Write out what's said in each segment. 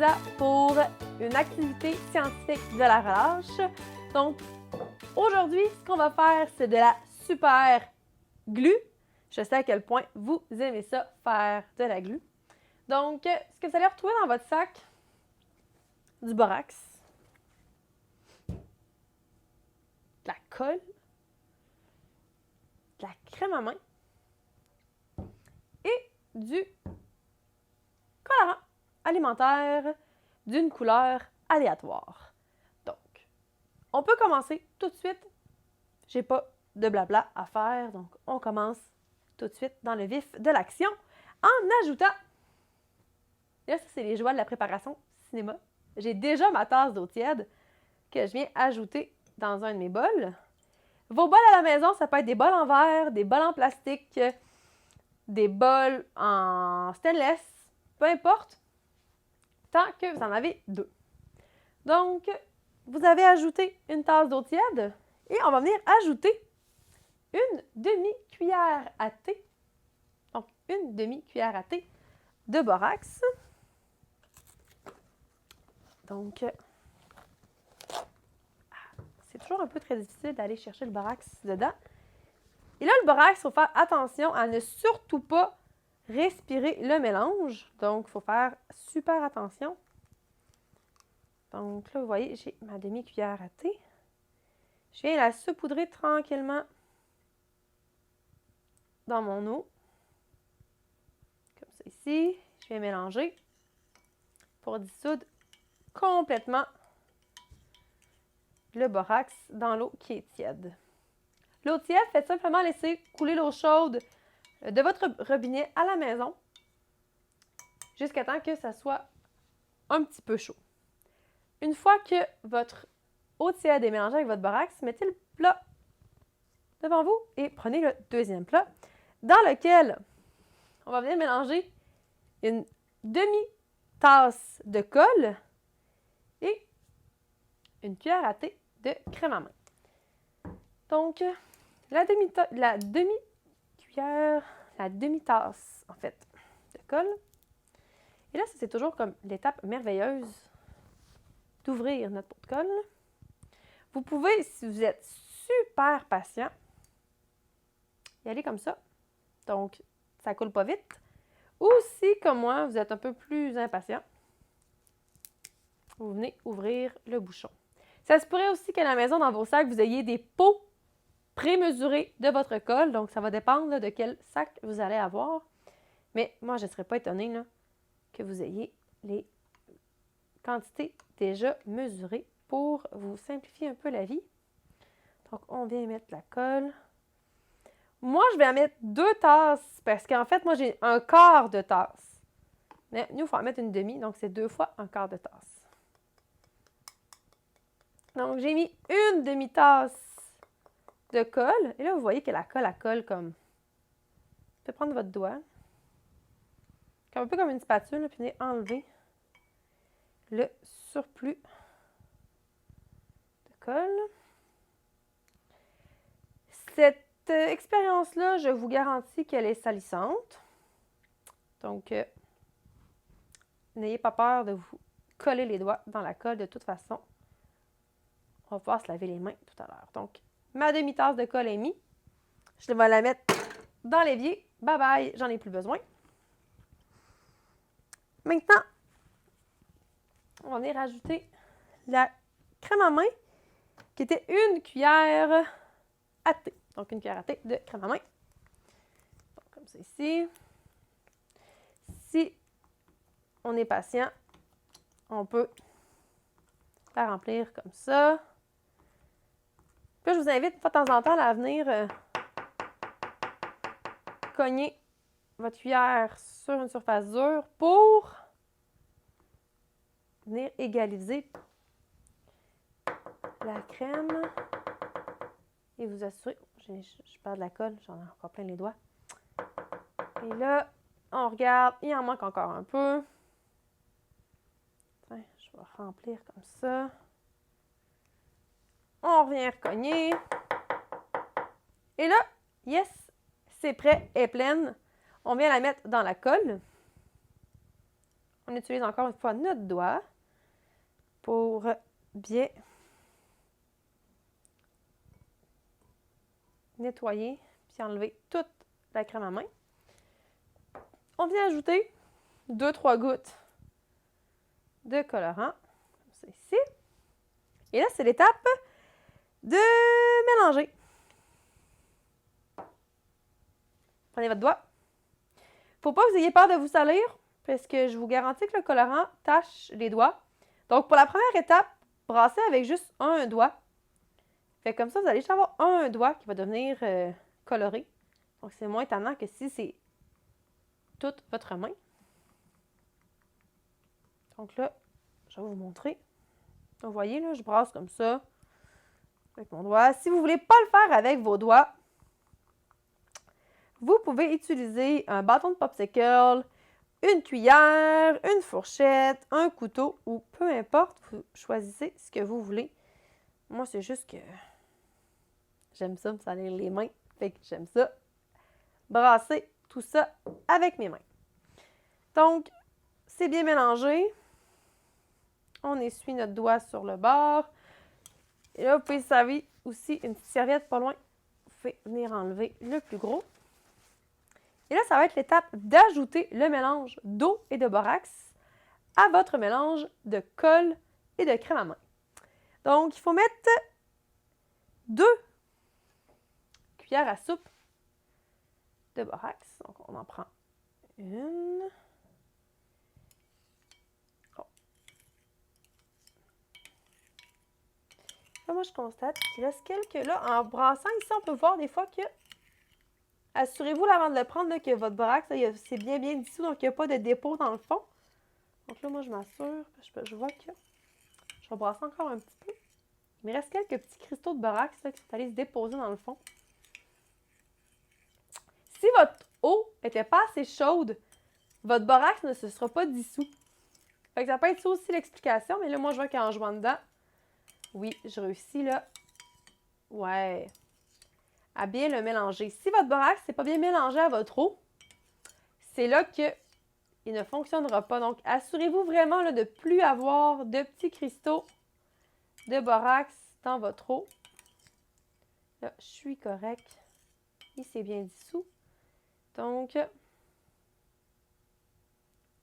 Lisa pour une activité scientifique de la relâche. Donc, aujourd'hui, ce qu'on va faire, c'est de la super glue. Je sais à quel point vous aimez ça, faire de la glue. Donc, ce que vous allez retrouver dans votre sac, du borax, de la colle, de la crème à main et du colorant alimentaire d'une couleur aléatoire. Donc, on peut commencer tout de suite. J'ai pas de blabla à faire, donc on commence tout de suite dans le vif de l'action en ajoutant... Là, ça, c'est les joies de la préparation cinéma. J'ai déjà ma tasse d'eau tiède que je viens ajouter dans un de mes bols. Vos bols à la maison, ça peut être des bols en verre, des bols en plastique, des bols en stainless, peu importe, tant que vous en avez deux. Donc, vous avez ajouté une tasse d'eau tiède et on va venir ajouter une demi-cuillère à thé. Donc, une demi-cuillère à thé de borax. Donc, c'est toujours un peu très difficile d'aller chercher le borax dedans. Et là, le borax, il faut faire attention à ne surtout pas respirer le mélange. Donc, il faut faire super attention. Donc là, vous voyez, j'ai ma demi-cuillère à thé. Je viens la saupoudrer tranquillement dans mon eau. Comme ça ici. Je viens mélanger pour dissoudre complètement le borax dans l'eau qui est tiède. L'eau tiède, faites simplement laisser couler l'eau chaude de votre robinet à la maison jusqu'à temps que ça soit un petit peu chaud. Une fois que votre eau tiède est mélangée avec votre borax, mettez le plat devant vous et prenez le deuxième plat dans lequel on va venir mélanger une demi-tasse de colle et une cuillère à thé de crème à main. Donc, la demi-tasse, en fait, de colle. Et là, c'est toujours comme l'étape merveilleuse d'ouvrir notre pot de colle. Vous pouvez, si vous êtes super patient, y aller comme ça. Donc, ça ne coule pas vite. Ou si, comme moi, vous êtes un peu plus impatient, vous venez ouvrir le bouchon. Ça se pourrait aussi qu'à la maison, dans vos sacs, vous ayez des pots prémesurés de votre colle. Donc, ça va dépendre là, de quel sac vous allez avoir. Mais moi, je ne serais pas étonnée là, que vous ayez les quantités déjà mesurées pour vous simplifier un peu la vie. Donc, on vient mettre la colle. Moi, je vais en mettre 2 tasses parce qu'en fait, moi, j'ai un quart de tasse. Mais nous, il faut en mettre une demi, donc c'est 2 fois un quart de tasse. Donc, j'ai mis une demi-tasse de colle. Et là, vous voyez que la colle, elle colle comme... Vous pouvez prendre votre doigt. Un peu comme une spatule, puis venez enlever le surplus de colle. Cette expérience-là, je vous garantis qu'elle est salissante. Donc, n'ayez pas peur de vous coller les doigts dans la colle de toute façon. On va pouvoir se laver les mains tout à l'heure. Donc, ma demi-tasse de colle est mise. Je vais la mettre dans l'évier. Bye bye, j'en ai plus besoin. Maintenant, on va venir rajouter la crème à main qui était une cuillère à thé. Donc, une cuillère à thé de crème à main. Donc, comme ça ici. Si on est patient, on peut la remplir comme ça. Puis là, je vous invite, de temps en temps, à venir cogner votre cuillère sur une surface dure pour venir égaliser la crème et vous assurer... Je perds de la colle, j'en ai encore plein les doigts. Et là, on regarde, il en manque encore un peu. Tiens, je vais remplir comme ça. On revient recogner. Et là, yes, c'est prêt, elle est pleine. On vient la mettre dans la colle. On utilise encore une fois notre doigt pour bien nettoyer puis enlever toute la crème à main. On vient ajouter 2-3 gouttes de colorant, comme ça ici. Et là, c'est l'étape de mélanger. Prenez votre doigt. Faut pas que vous ayez peur de vous salir, parce que je vous garantis que le colorant tache les doigts. Donc, pour la première étape, brassez avec juste un doigt. Fait comme ça, vous allez juste avoir un doigt qui va devenir coloré. Donc, c'est moins étonnant que si c'est toute votre main. Donc là, je vais vous montrer. Vous voyez, là, je brasse comme ça avec mon doigt. Si vous ne voulez pas le faire avec vos doigts, vous pouvez utiliser un bâton de popsicle, une cuillère, une fourchette, un couteau ou peu importe, vous choisissez ce que vous voulez. Moi, c'est juste que j'aime ça me salir les mains. Fait que j'aime ça brasser tout ça avec mes mains. Donc, c'est bien mélangé. On essuie notre doigt sur le bord. Et là, vous pouvez servir aussi une petite serviette pas loin. Vous pouvez venir enlever le plus gros. Et là, ça va être l'étape d'ajouter le mélange d'eau et de borax à votre mélange de colle et de crème à main. Donc, il faut mettre 2 cuillères à soupe de borax. Donc, on en prend une. Là, moi, je constate qu'il reste quelques... Là, en brassant ici, on peut voir des fois que... Assurez-vous, avant de le prendre, là, que votre borax, c'est bien dissous, donc il n'y a pas de dépôt dans le fond. Donc là, moi, je m'assure, je vois que... Je vais brasser encore un petit peu. Il me reste quelques petits cristaux de borax là, qui sont allés se déposer dans le fond. Si votre eau n'était pas assez chaude, votre borax ne se sera pas dissous. Fait que ça peut être ça aussi l'explication, mais là, moi, je vois qu'en jouant dedans, oui, je réussis là. Ouais. À bien le mélanger. Si votre borax n'est pas bien mélangé à votre eau, c'est là qu'il ne fonctionnera pas. Donc, assurez-vous vraiment là, de ne plus avoir de petits cristaux de borax dans votre eau. Là, je suis correct. Il s'est bien dissous. Donc, je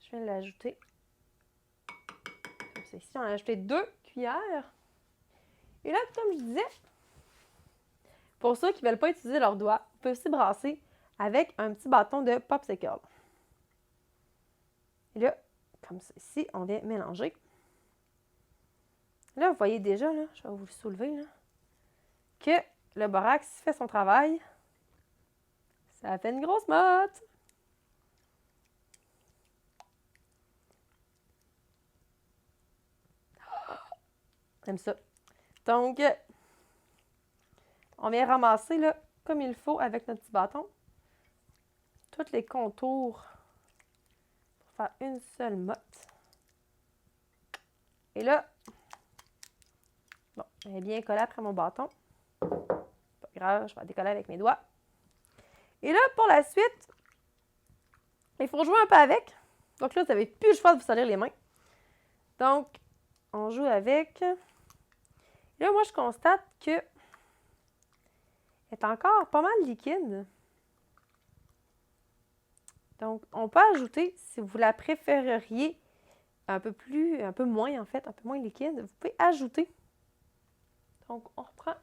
viens de l'ajouter. Comme ça, ici, on a ajouté 2 cuillères. Et là, comme je disais, pour ceux qui ne veulent pas utiliser leurs doigts, vous pouvez aussi brasser avec un petit bâton de popsicle. Et là, comme ça ici, on vient mélanger. Là, vous voyez déjà, là, je vais vous le soulever, là, que le borax fait son travail. Ça fait une grosse motte. J'aime ça. Donc, on vient ramasser là, comme il faut avec notre petit bâton tous les contours pour faire une seule motte. Et là, bon, elle est bien collée après mon bâton. Pas grave, je vais la décoller avec mes doigts. Et là, pour la suite, il faut jouer un peu avec. Donc là, vous n'avez plus le choix de vous salir les mains. Donc, on joue avec. Et là, moi, je constate que est encore pas mal liquide. Donc, on peut ajouter, si vous la préféreriez un peu moins en fait, un peu moins liquide, vous pouvez ajouter. Donc, on reprend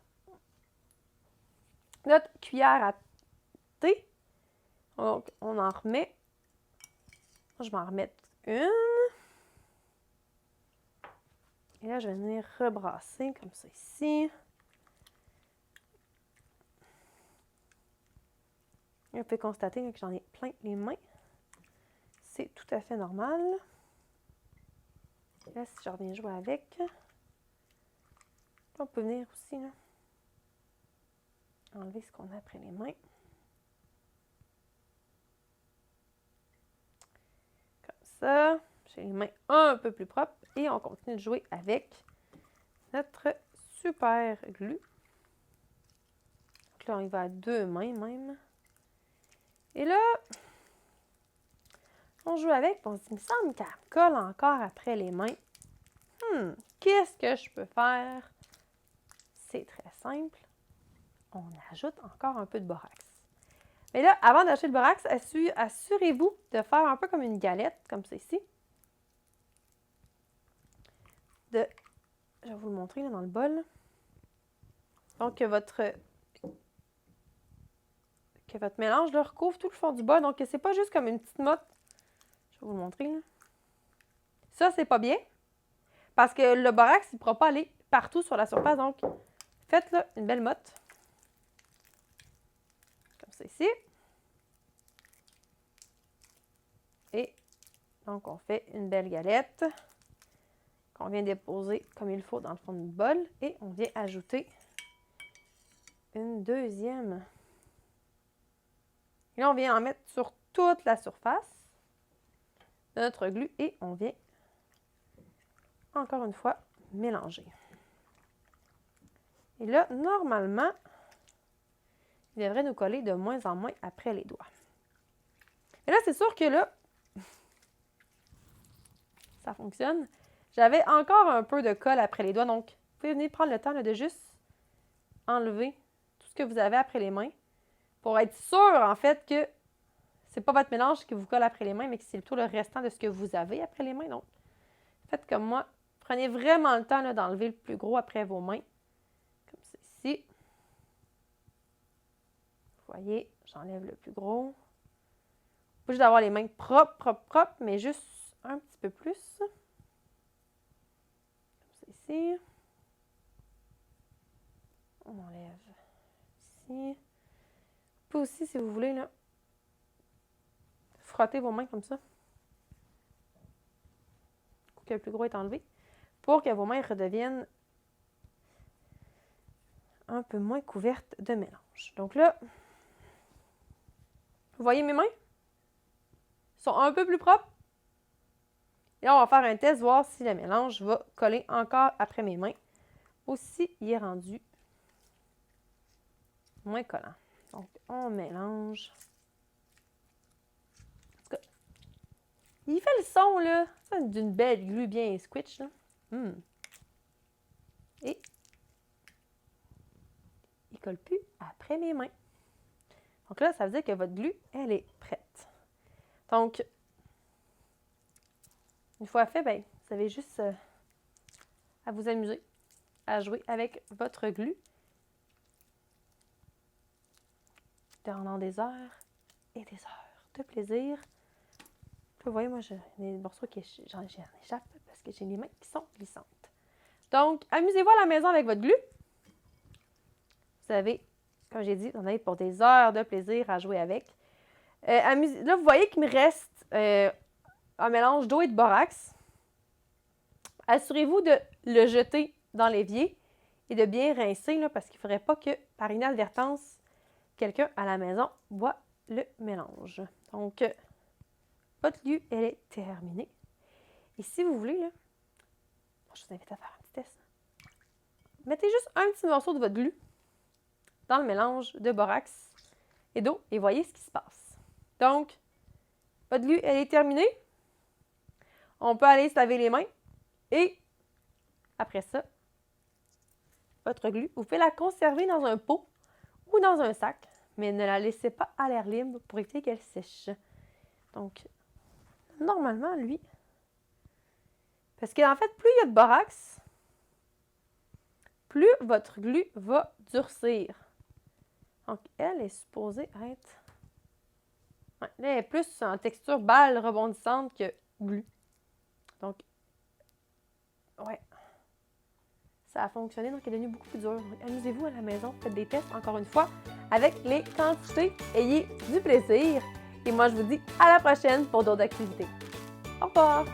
notre cuillère à thé. Donc, on en remet. Je vais en remettre une. Et là, je vais venir rebrasser comme ça ici. On peut constater que j'en ai plein les mains. C'est tout à fait normal. Là, si je reviens jouer avec, on peut venir aussi là, enlever ce qu'on a après les mains. Comme ça. J'ai les mains un peu plus propres. Et on continue de jouer avec notre super glue. Donc là, on y va à 2 mains même. Et là, On joue avec, puis on se dit, il me semble qu'elle me colle encore après les mains. Qu'est-ce que je peux faire? C'est très simple. On ajoute encore un peu de borax. Mais là, avant d'acheter le borax, assurez-vous de faire un peu comme une galette, comme ceci. Je vais vous le montrer là, dans le bol. Donc, que votre mélange là, recouvre tout le fond du bol. Donc, c'est pas juste comme une petite motte. Je vais vous le montrer. Là. Ça, c'est pas bien. Parce que le borax, il ne pourra pas aller partout sur la surface. Donc, faites là une belle motte. Comme ça ici. Et donc, on fait une belle galette qu'on vient déposer comme il faut dans le fond du bol. Et on vient ajouter une deuxième. Et là, on vient en mettre sur toute la surface de notre glu et on vient encore une fois mélanger. Et là, normalement, il devrait nous coller de moins en moins après les doigts. Et là, c'est sûr que là, ça fonctionne. J'avais encore un peu de colle après les doigts, donc vous pouvez venir prendre le temps là, de juste enlever tout ce que vous avez après les mains pour être sûr, en fait, que c'est pas votre mélange qui vous colle après les mains, mais que c'est plutôt le restant de ce que vous avez après les mains. Donc, faites comme moi. Prenez vraiment le temps d'enlever le plus gros après vos mains. Comme ceci. Vous voyez, j'enlève le plus gros. Pas juste d'avoir les mains propres, mais juste un petit peu plus. Comme ceci. On enlève ici. Vous pouvez aussi, si vous voulez, là, frotter vos mains comme ça. Pour que le plus gros est enlevé. Pour que vos mains redeviennent un peu moins couvertes de mélange. Donc là, vous voyez mes mains? Ils sont un peu plus propres. Et là, on va faire un test, voir si le mélange va coller encore après mes mains. Aussi, il est rendu moins collant. Donc, on mélange. En tout cas, il fait le son, là, d'une belle glu bien squitch, là. Et il ne colle plus après mes mains. Donc là, ça veut dire que votre glu, elle est prête. Donc, une fois fait, ben, vous avez juste à vous amuser à jouer avec votre glu pendant des heures et des heures de plaisir. Vous voyez, moi, j'ai des morceaux qui j'en échappe parce que j'ai les mains qui sont glissantes. Donc, amusez-vous à la maison avec votre glu. Vous avez, comme j'ai dit, vous en avez pour des heures de plaisir à jouer avec. Là, vous voyez qu'il me reste un mélange d'eau et de borax. Assurez-vous de le jeter dans l'évier et de bien rincer, là, parce qu'il ne faudrait pas que, par inadvertance, quelqu'un à la maison boit le mélange. Donc, votre glu, elle est terminée. Et si vous voulez, là, je vous invite à faire un petit test. Mettez juste un petit morceau de votre glu dans le mélange de borax et d'eau et voyez ce qui se passe. Donc, votre glu, elle est terminée. On peut aller se laver les mains et après ça, votre glu, vous pouvez la conserver dans un pot ou dans un sac, mais ne la laissez pas à l'air libre pour éviter qu'elle sèche. Donc, normalement, lui, parce qu'en fait, plus il y a de borax, plus votre glu va durcir. Donc, elle est supposée être... Ouais, là, elle est plus en texture balle rebondissante que glu. Donc, ouais. Ça a fonctionné, donc elle est devenue beaucoup plus dure. Amusez-vous à la maison, faites des tests, encore une fois, avec les quantités. Ayez du plaisir. Et moi, je vous dis à la prochaine pour d'autres activités. Au revoir!